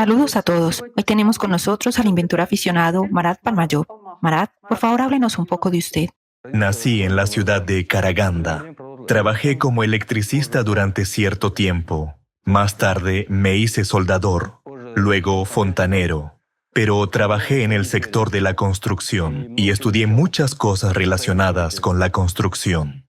Saludos a todos. Hoy tenemos con nosotros al inventor aficionado Marat Palmayov. Marat, por favor, háblenos un poco de usted. Nací en la ciudad de Karaganda. Trabajé como electricista durante cierto tiempo. Más tarde me hice soldador, luego fontanero. Pero trabajé en el sector de la construcción y estudié muchas cosas relacionadas con la construcción.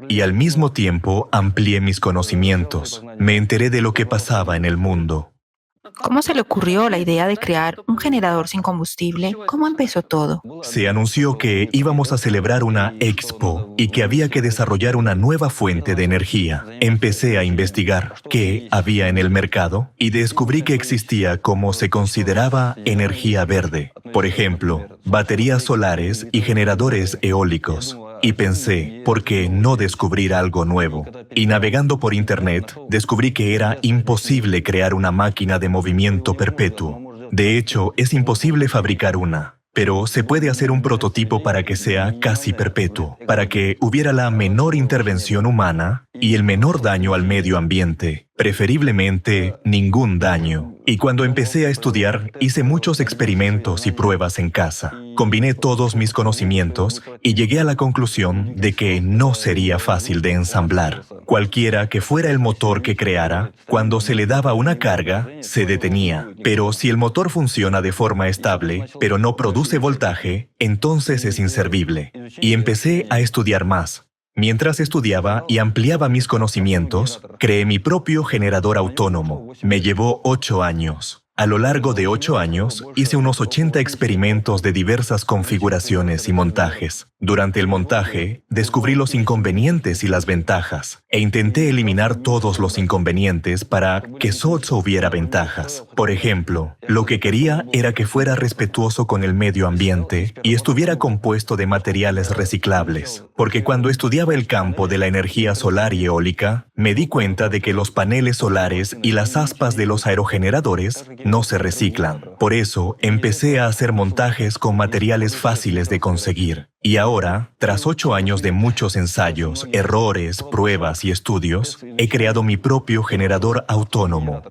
Y al mismo tiempo amplié mis conocimientos. Me enteré de lo que pasaba en el mundo. ¿Cómo se le ocurrió la idea de crear un generador sin combustible? ¿Cómo empezó todo? Se anunció que íbamos a celebrar una expo y que había que desarrollar una nueva fuente de energía. Empecé a investigar qué había en el mercado y descubrí que existía como se consideraba energía verde. Por ejemplo, baterías solares y generadores eólicos. Y pensé, ¿por qué no descubrir algo nuevo? Y navegando por Internet, descubrí que era imposible crear una máquina de movimiento perpetuo. De hecho, es imposible fabricar una. Pero se puede hacer un prototipo para que sea casi perpetuo, para que hubiera la menor intervención humana y el menor daño al medio ambiente, preferiblemente ningún daño. Y cuando empecé a estudiar, hice muchos experimentos y pruebas en casa. Combiné todos mis conocimientos y llegué a la conclusión de que no sería fácil de ensamblar. Cualquiera que fuera el motor que creara, cuando se le daba una carga, se detenía. Pero si el motor funciona de forma estable, pero no produce voltaje, entonces es inservible. Y empecé a estudiar más. Mientras estudiaba y ampliaba mis conocimientos, creé mi propio generador autónomo. Me llevó 8 años. A lo largo de 8 años, hice unos 80 experimentos de diversas configuraciones y montajes. Durante el montaje, descubrí los inconvenientes y las ventajas, e intenté eliminar todos los inconvenientes para que solo hubiera ventajas. Por ejemplo, lo que quería era que fuera respetuoso con el medio ambiente y estuviera compuesto de materiales reciclables, porque cuando estudiaba el campo de la energía solar y eólica, me di cuenta de que los paneles solares y las aspas de los aerogeneradores no se reciclan. Por eso, empecé a hacer montajes con materiales fáciles de conseguir. Y ahora, tras 8 años de muchos ensayos, errores, pruebas y estudios, he creado mi propio generador autónomo.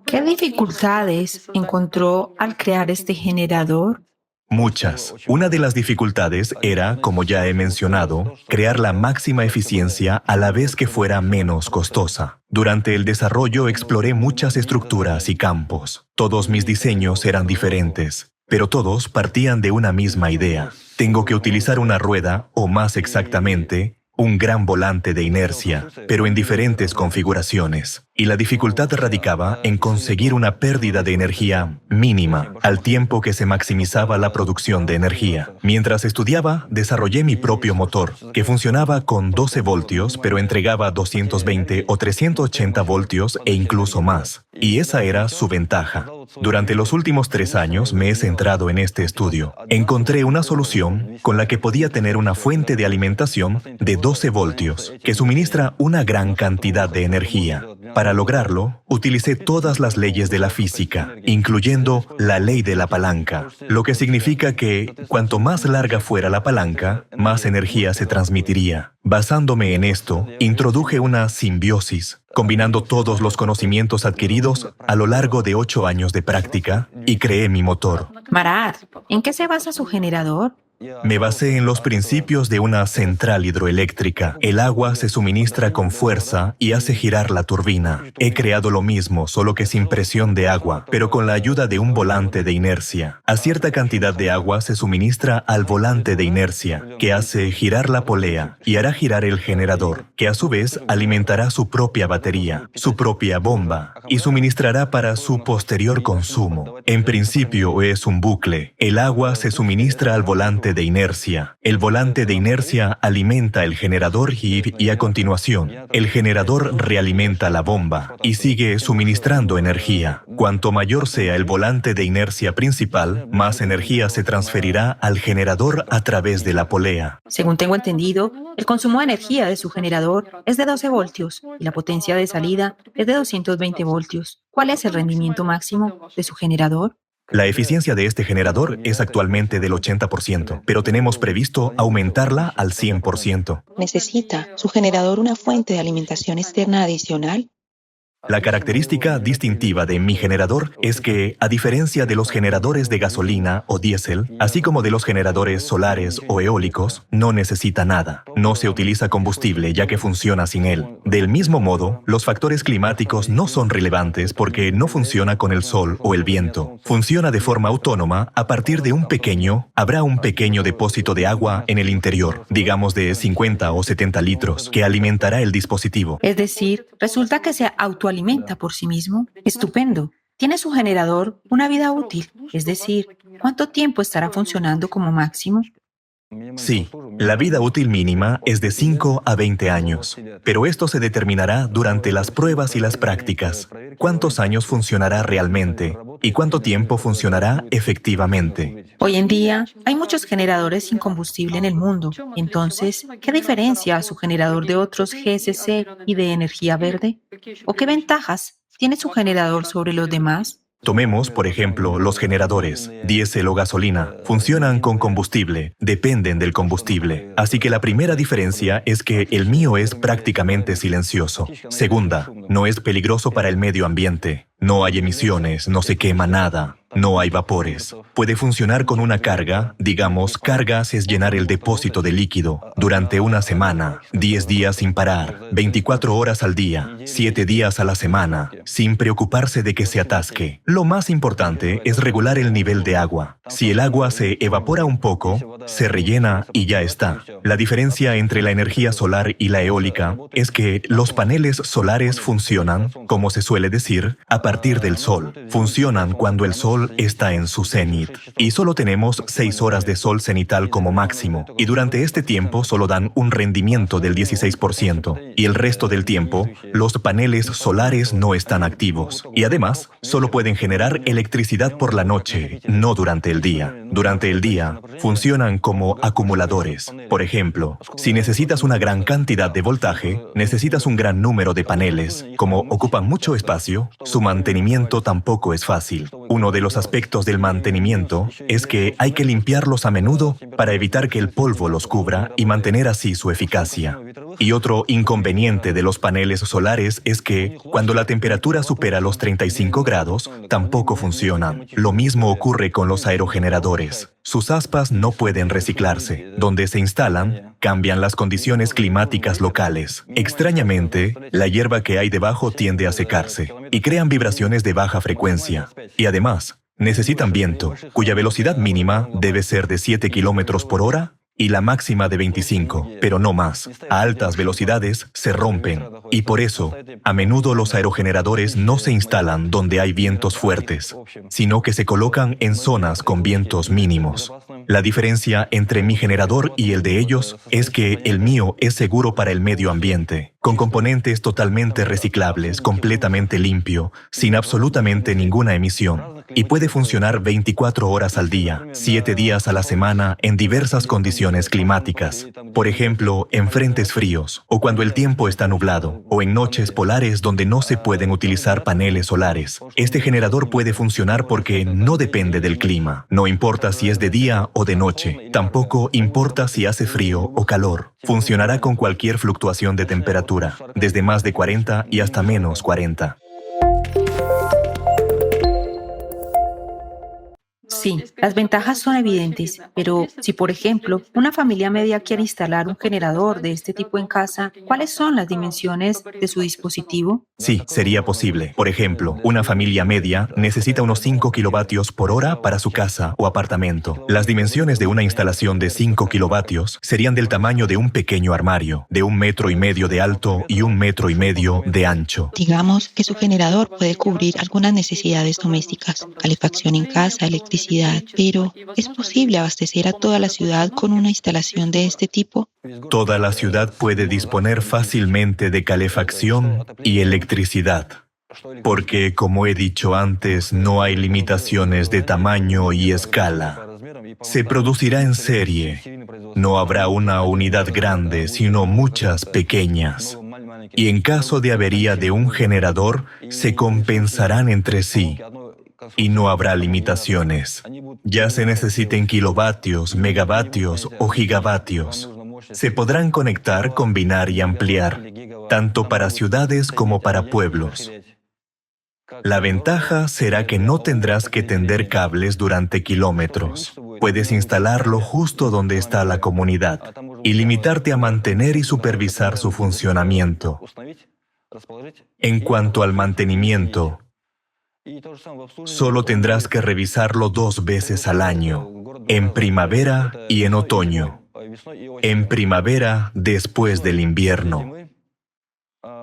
¿Qué dificultades encontró al crear este generador? Muchas. Una de las dificultades era, como ya he mencionado, crear la máxima eficiencia a la vez que fuera menos costosa. Durante el desarrollo exploré muchas estructuras y campos. Todos mis diseños eran diferentes, pero todos partían de una misma idea. Tengo que utilizar una rueda, o más exactamente, un gran volante de inercia, pero en diferentes configuraciones. Y la dificultad radicaba en conseguir una pérdida de energía mínima, al tiempo que se maximizaba la producción de energía. Mientras estudiaba, desarrollé mi propio motor, que funcionaba con 12 voltios, pero entregaba 220 o 380 voltios e incluso más. Y esa era su ventaja. Durante los últimos 3 años me he centrado en este estudio. Encontré una solución con la que podía tener una fuente de alimentación de 12 voltios, que suministra una gran cantidad de energía. Para lograrlo, utilicé todas las leyes de la física, incluyendo la ley de la palanca, lo que significa que cuanto más larga fuera la palanca, más energía se transmitiría. Basándome en esto, introduje una simbiosis, combinando todos los conocimientos adquiridos a lo largo de 8 años de práctica, y creé mi motor. Marat, ¿en qué se basa su generador? Me basé en los principios de una central hidroeléctrica. El agua se suministra con fuerza y hace girar la turbina. He creado lo mismo, solo que sin presión de agua, pero con la ayuda de un volante de inercia. A cierta cantidad de agua se suministra al volante de inercia, que hace girar la polea y hará girar el generador, que a su vez alimentará su propia batería, su propia bomba, y suministrará para su posterior consumo. En principio es un bucle. El agua se suministra al volante de inercia. El volante de inercia alimenta el generador y a continuación, el generador realimenta la bomba y sigue suministrando energía. Cuanto mayor sea el volante de inercia principal, más energía se transferirá al generador a través de la polea. Según tengo entendido, el consumo de energía de su generador es de 12 voltios y la potencia de salida es de 220 voltios. ¿Cuál es el rendimiento máximo de su generador? La eficiencia de este generador es actualmente del 80%, pero tenemos previsto aumentarla al 100%. ¿Necesita su generador una fuente de alimentación externa adicional? La característica distintiva de mi generador es que, a diferencia de los generadores de gasolina o diésel, así como de los generadores solares o eólicos, no necesita nada. No se utiliza combustible ya que funciona sin él. Del mismo modo, los factores climáticos no son relevantes porque no funciona con el sol o el viento. Funciona de forma autónoma a partir de habrá un pequeño depósito de agua en el interior, digamos de 50 o 70 litros, que alimentará el dispositivo. Es decir, resulta que se autoalimenta por sí mismo. Estupendo. ¿Tiene su generador una vida útil? Es decir, ¿cuánto tiempo estará funcionando como máximo? Sí, la vida útil mínima es de 5 a 20 años, pero esto se determinará durante las pruebas y las prácticas. ¿Cuántos años funcionará realmente? ¿Y cuánto tiempo funcionará efectivamente? Hoy en día hay muchos generadores sin combustible en el mundo. Entonces, ¿qué diferencia a su generador de otros GSC y de energía verde? ¿O qué ventajas tiene su generador sobre los demás? Tomemos, por ejemplo, los generadores, diésel o gasolina. Funcionan con combustible, dependen del combustible. Así que la primera diferencia es que el mío es prácticamente silencioso. Segunda, no es peligroso para el medio ambiente. No hay emisiones, no se quema nada, no hay vapores. Puede funcionar con una carga, digamos, cargas es llenar el depósito de líquido durante una semana, 10 días sin parar, 24 horas al día, 7 días a la semana, sin preocuparse de que se atasque. Lo más importante es regular el nivel de agua. Si el agua se evapora un poco, se rellena y ya está. La diferencia entre la energía solar y la eólica es que los paneles solares funcionan, como se suele decir, a partir del sol. Funcionan cuando el sol está en su cenit. Y solo tenemos 6 horas de sol cenital como máximo. Y durante este tiempo solo dan un rendimiento del 16%. Y el resto del tiempo, los paneles solares no están activos. Y además, solo pueden generar electricidad por la noche, no durante el día. Durante el día, funcionan como acumuladores. Por ejemplo, si necesitas una gran cantidad de voltaje, necesitas un gran número de paneles. Como ocupan mucho espacio, su mantenimiento tampoco es fácil. Uno de los aspectos del mantenimiento es que hay que limpiarlos a menudo para evitar que el polvo los cubra y mantener así su eficacia. Y otro inconveniente de los paneles solares es que, cuando la temperatura supera los 35 grados, tampoco funcionan. Lo mismo ocurre con los aerogeneradores. Sus aspas no pueden reciclarse. Donde se instalan, cambian las condiciones climáticas locales. Extrañamente, la hierba que hay debajo tiende a secarse y crean vibraciones de baja frecuencia. Y además, necesitan viento, cuya velocidad mínima debe ser de 7 kilómetros por hora y la máxima de 25, pero no más. A altas velocidades se rompen y por eso, a menudo los aerogeneradores no se instalan donde hay vientos fuertes, sino que se colocan en zonas con vientos mínimos. La diferencia entre mi generador y el de ellos es que el mío es seguro para el medio ambiente, con componentes totalmente reciclables, completamente limpio, sin absolutamente ninguna emisión. Y puede funcionar 24 horas al día, 7 días a la semana en diversas condiciones climáticas. Por ejemplo, en frentes fríos, o cuando el tiempo está nublado, o en noches polares donde no se pueden utilizar paneles solares. Este generador puede funcionar porque no depende del clima. No importa si es de día o de noche. Tampoco importa si hace frío o calor. Funcionará con cualquier fluctuación de temperatura, desde más de 40 y hasta menos 40. Sí, las ventajas son evidentes, pero si, por ejemplo, una familia media quiere instalar un generador de este tipo en casa, ¿cuáles son las dimensiones de su dispositivo? Sí, sería posible. Por ejemplo, una familia media necesita unos 5 kilovatios por hora para su casa o apartamento. Las dimensiones de una instalación de 5 kilovatios serían del tamaño de un pequeño armario, de 1,5 metros de alto y 1,5 metros de ancho. Digamos que su generador puede cubrir algunas necesidades domésticas, calefacción en casa, electricidad, pero ¿es posible abastecer a toda la ciudad con una instalación de este tipo? Toda la ciudad puede disponer fácilmente de calefacción y electricidad, porque, como he dicho antes, no hay limitaciones de tamaño y escala. Se producirá en serie. No habrá una unidad grande, sino muchas pequeñas. Y en caso de avería de un generador, se compensarán entre sí. Y no habrá limitaciones. Ya se necesiten kilovatios, megavatios o gigavatios. Se podrán conectar, combinar y ampliar, tanto para ciudades como para pueblos. La ventaja será que no tendrás que tender cables durante kilómetros. Puedes instalarlo justo donde está la comunidad y limitarte a mantener y supervisar su funcionamiento. En cuanto al mantenimiento, solo tendrás que revisarlo 2 veces al año, en primavera y en otoño. En primavera, después del invierno.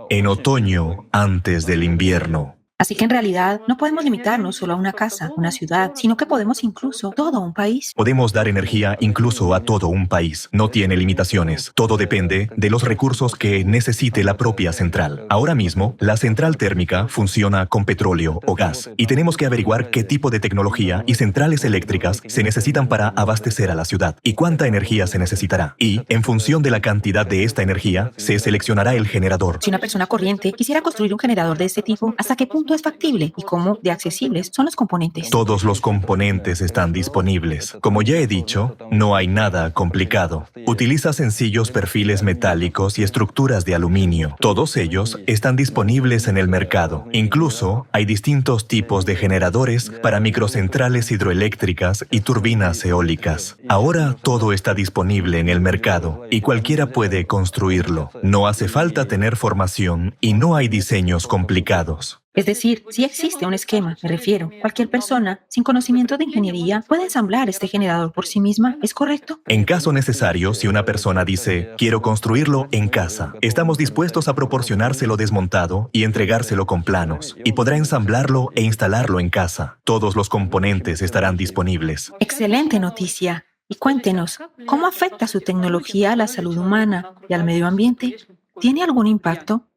En otoño, antes del invierno. Así que en realidad no podemos limitarnos solo a una casa, una ciudad, sino que podemos incluso todo un país. Podemos dar energía incluso a todo un país. No tiene limitaciones. Todo depende de los recursos que necesite la propia central. Ahora mismo, la central térmica funciona con petróleo o gas y tenemos que averiguar qué tipo de tecnología y centrales eléctricas se necesitan para abastecer a la ciudad y cuánta energía se necesitará. Y, en función de la cantidad de esta energía, se seleccionará el generador. Si una persona corriente quisiera construir un generador de este tipo, ¿hasta qué punto es factible y cómo de accesibles son los componentes? Todos los componentes están disponibles. Como ya he dicho, no hay nada complicado. Utiliza sencillos perfiles metálicos y estructuras de aluminio. Todos ellos están disponibles en el mercado. Incluso hay distintos tipos de generadores para microcentrales hidroeléctricas y turbinas eólicas. Ahora todo está disponible en el mercado y cualquiera puede construirlo. No hace falta tener formación y no hay diseños complicados. Es decir, si existe un esquema, me refiero, cualquier persona sin conocimiento de ingeniería puede ensamblar este generador por sí misma, ¿es correcto? En caso necesario, si una persona dice, quiero construirlo en casa, estamos dispuestos a proporcionárselo desmontado y entregárselo con planos, y podrá ensamblarlo e instalarlo en casa. Todos los componentes estarán disponibles. Excelente noticia. Y cuéntenos, ¿cómo afecta su tecnología a la salud humana y al medio ambiente? ¿Tiene algún impacto?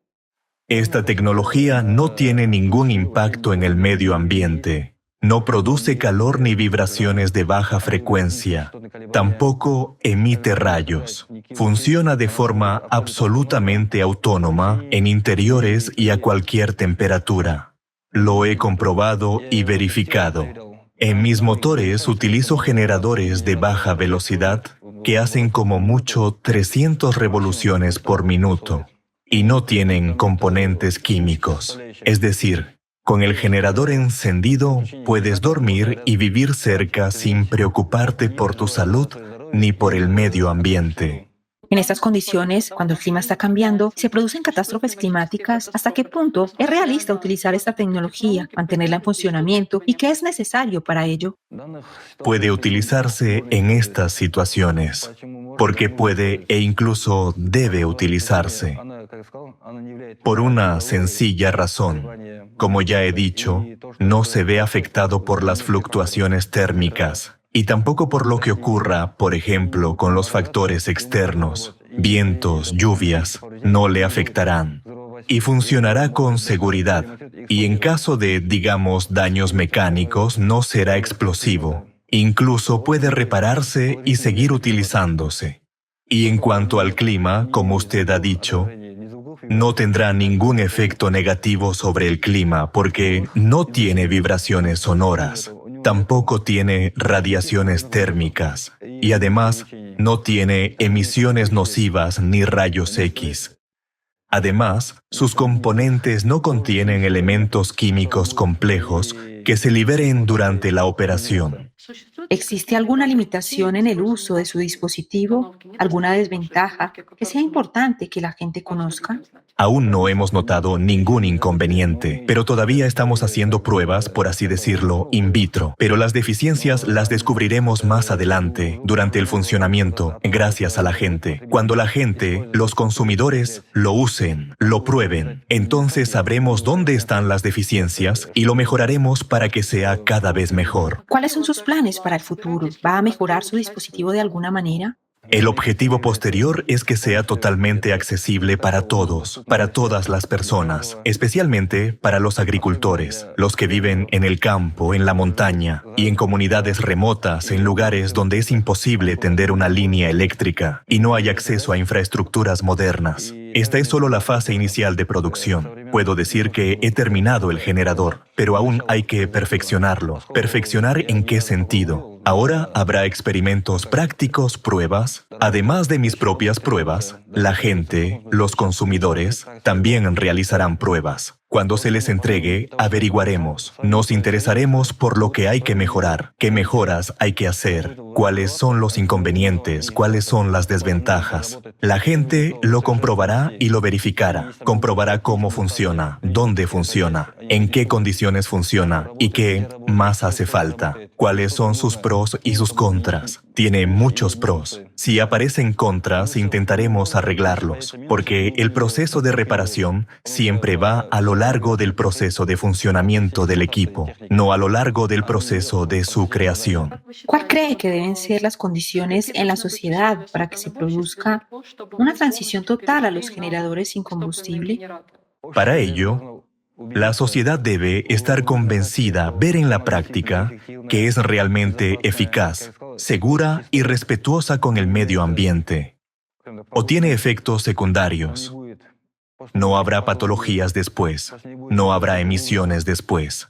Esta tecnología no tiene ningún impacto en el medio ambiente. No produce calor ni vibraciones de baja frecuencia. Tampoco emite rayos. Funciona de forma absolutamente autónoma en interiores y a cualquier temperatura. Lo he comprobado y verificado. En mis motores utilizo generadores de baja velocidad que hacen como mucho 300 revoluciones por minuto. Y no tienen componentes químicos. Es decir, con el generador encendido puedes dormir y vivir cerca sin preocuparte por tu salud ni por el medio ambiente. En estas condiciones, cuando el clima está cambiando, se producen catástrofes climáticas. ¿Hasta qué punto es realista utilizar esta tecnología, mantenerla en funcionamiento y qué es necesario para ello? Puede utilizarse en estas situaciones, porque puede e incluso debe utilizarse. Por una sencilla razón. Como ya he dicho, no se ve afectado por las fluctuaciones térmicas y tampoco por lo que ocurra, por ejemplo, con los factores externos. Vientos, lluvias, no le afectarán. Y funcionará con seguridad. Y en caso de, digamos, daños mecánicos, no será explosivo. Incluso puede repararse y seguir utilizándose. Y en cuanto al clima, como usted ha dicho, no tendrá ningún efecto negativo sobre el clima porque no tiene vibraciones sonoras, tampoco tiene radiaciones térmicas y además no tiene emisiones nocivas ni rayos X. Además, sus componentes no contienen elementos químicos complejos que se liberen durante la operación. ¿Existe alguna limitación en el uso de su dispositivo? ¿Alguna desventaja que sea importante que la gente conozca? Aún no hemos notado ningún inconveniente, pero todavía estamos haciendo pruebas, por así decirlo, in vitro. Pero las deficiencias las descubriremos más adelante, durante el funcionamiento, gracias a la gente. Cuando la gente, los consumidores, lo usen, lo prueben, entonces sabremos dónde están las deficiencias y lo mejoraremos para que sea cada vez mejor. ¿Cuáles son sus planes para el futuro? ¿Va a mejorar su dispositivo de alguna manera? El objetivo posterior es que sea totalmente accesible para todos, para todas las personas, especialmente para los agricultores, los que viven en el campo, en la montaña y en comunidades remotas, en lugares donde es imposible tender una línea eléctrica y no hay acceso a infraestructuras modernas. Esta es solo la fase inicial de producción. Puedo decir que he terminado el generador, pero aún hay que perfeccionarlo. ¿Perfeccionar en qué sentido? Ahora habrá experimentos prácticos, pruebas. Además de mis propias pruebas, la gente, los consumidores, también realizarán pruebas. Cuando se les entregue, averiguaremos. Nos interesaremos por lo que hay que mejorar, qué mejoras hay que hacer, cuáles son los inconvenientes, cuáles son las desventajas. La gente lo comprobará y lo verificará. Comprobará cómo funciona, dónde funciona, en qué condiciones funciona y qué más hace falta. Cuáles son sus pros y sus contras. Tiene muchos pros. Si aparecen contras, intentaremos arreglarlos, porque el proceso de reparación siempre va a lo largo del proceso de funcionamiento del equipo, no a lo largo del proceso de su creación. ¿Cuál cree que deben ser las condiciones en la sociedad para que se produzca una transición total a los generadores sin combustible? Para ello, la sociedad debe estar convencida, ver en la práctica, que es realmente eficaz, segura y respetuosa con el medio ambiente. O tiene efectos secundarios. No habrá patologías después. No habrá emisiones después.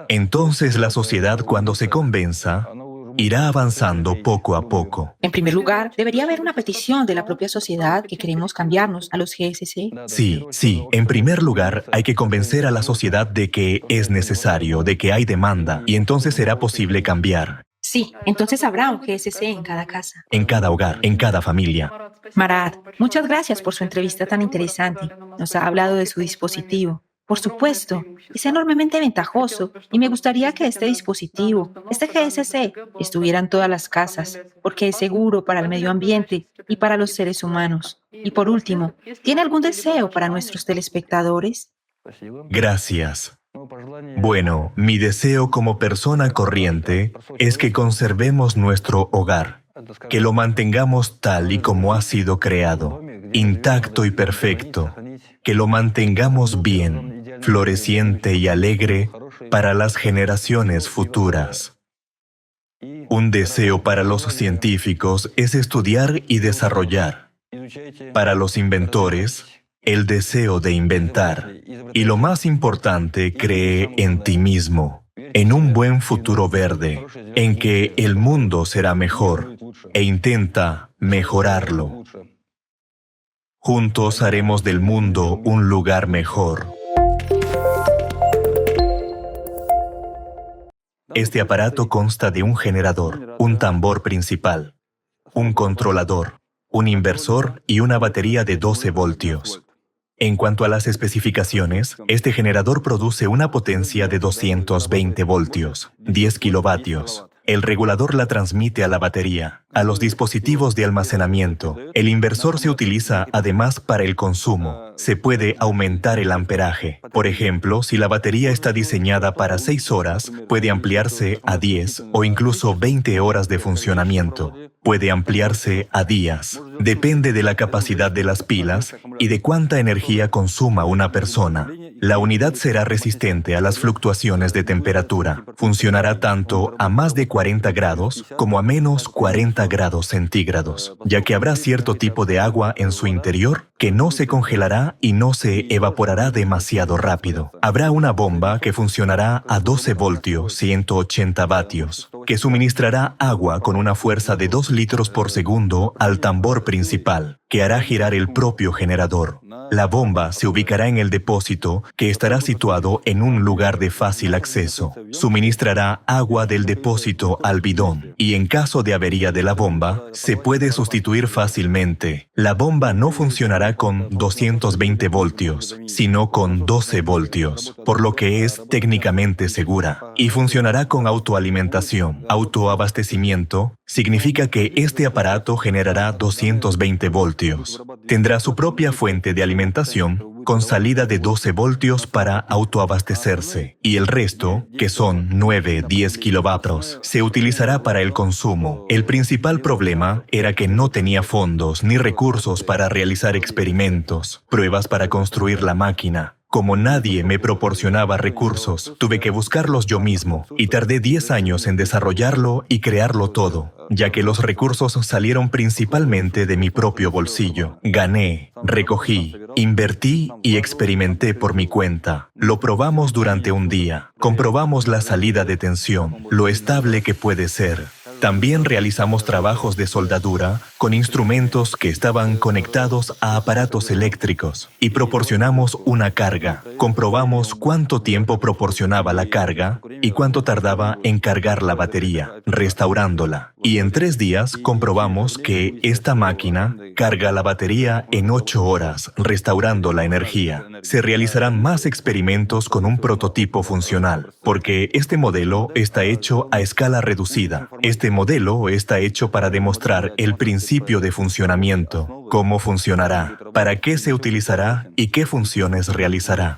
Entonces la sociedad, cuando se convenza, irá avanzando poco a poco. En primer lugar, debería haber una petición de la propia sociedad que queremos cambiarnos a los GSC. Sí. En primer lugar, hay que convencer a la sociedad de que es necesario, de que hay demanda, y entonces será posible cambiar. Sí, entonces habrá un GSC en cada casa. En cada hogar, en cada familia. Marat, muchas gracias por su entrevista tan interesante. Nos ha hablado de su dispositivo. Por supuesto, es enormemente ventajoso y me gustaría que este dispositivo, este GSC, estuviera en todas las casas, porque es seguro para el medio ambiente y para los seres humanos. Y por último, ¿tiene algún deseo para nuestros telespectadores? Gracias. Bueno, mi deseo como persona corriente es que conservemos nuestro hogar, que lo mantengamos tal y como ha sido creado, intacto y perfecto, que lo mantengamos bien, floreciente y alegre para las generaciones futuras. Un deseo para los científicos es estudiar y desarrollar. Para los inventores, el deseo de inventar. Y lo más importante, cree en ti mismo, en un buen futuro verde, en que el mundo será mejor, e intenta mejorarlo. Juntos haremos del mundo un lugar mejor. Este aparato consta de un generador, un tambor principal, un controlador, un inversor y una batería de 12 voltios. En cuanto a las especificaciones, este generador produce una potencia de 220 voltios, 10 kilovatios. El regulador la transmite a la batería, a los dispositivos de almacenamiento. El inversor se utiliza además para el consumo. Se puede aumentar el amperaje. Por ejemplo, si la batería está diseñada para 6 horas, puede ampliarse a 10 o incluso 20 horas de funcionamiento. Puede ampliarse a días. Depende de la capacidad de las pilas y de cuánta energía consuma una persona. La unidad será resistente a las fluctuaciones de temperatura. Funcionará tanto a más de 40 grados como a menos 40 grados centígrados, ya que habrá cierto tipo de agua en su interior que no se congelará y no se evaporará demasiado rápido. Habrá una bomba que funcionará a 12 voltios, 180 vatios, que suministrará agua con una fuerza de 2 litros por segundo al tambor principal, que hará girar el propio generador. La bomba se ubicará en el depósito, que estará situado en un lugar de fácil acceso. Suministrará agua del depósito al bidón, y en caso de avería de la bomba, se puede sustituir fácilmente. La bomba no funcionará con 220 voltios, sino con 12 voltios, por lo que es técnicamente segura, y funcionará con autoalimentación. Autoabastecimiento significa que este aparato generará 220 voltios. Tendrá su propia fuente de alimentación con salida de 12 voltios para autoabastecerse, y el resto, que son 9-10 kilovatios, se utilizará para el consumo. El principal problema era que no tenía fondos ni recursos para realizar experimentos, pruebas para construir la máquina. Como nadie me proporcionaba recursos, tuve que buscarlos yo mismo, y tardé 10 años en desarrollarlo y crearlo todo, ya que los recursos salieron principalmente de mi propio bolsillo. Gané, recogí, invertí y experimenté por mi cuenta. Lo probamos durante un día, comprobamos la salida de tensión, lo estable que puede ser. También realizamos trabajos de soldadura con instrumentos que estaban conectados a aparatos eléctricos y proporcionamos una carga. Comprobamos cuánto tiempo proporcionaba la carga y cuánto tardaba en cargar la batería, restaurándola. Y en 3 días comprobamos que esta máquina carga la batería en 8 horas, restaurando la energía. Se realizarán más experimentos con un prototipo funcional, porque este modelo está hecho a escala reducida. Este modelo está hecho para demostrar el principio de funcionamiento, cómo funcionará, para qué se utilizará y qué funciones realizará.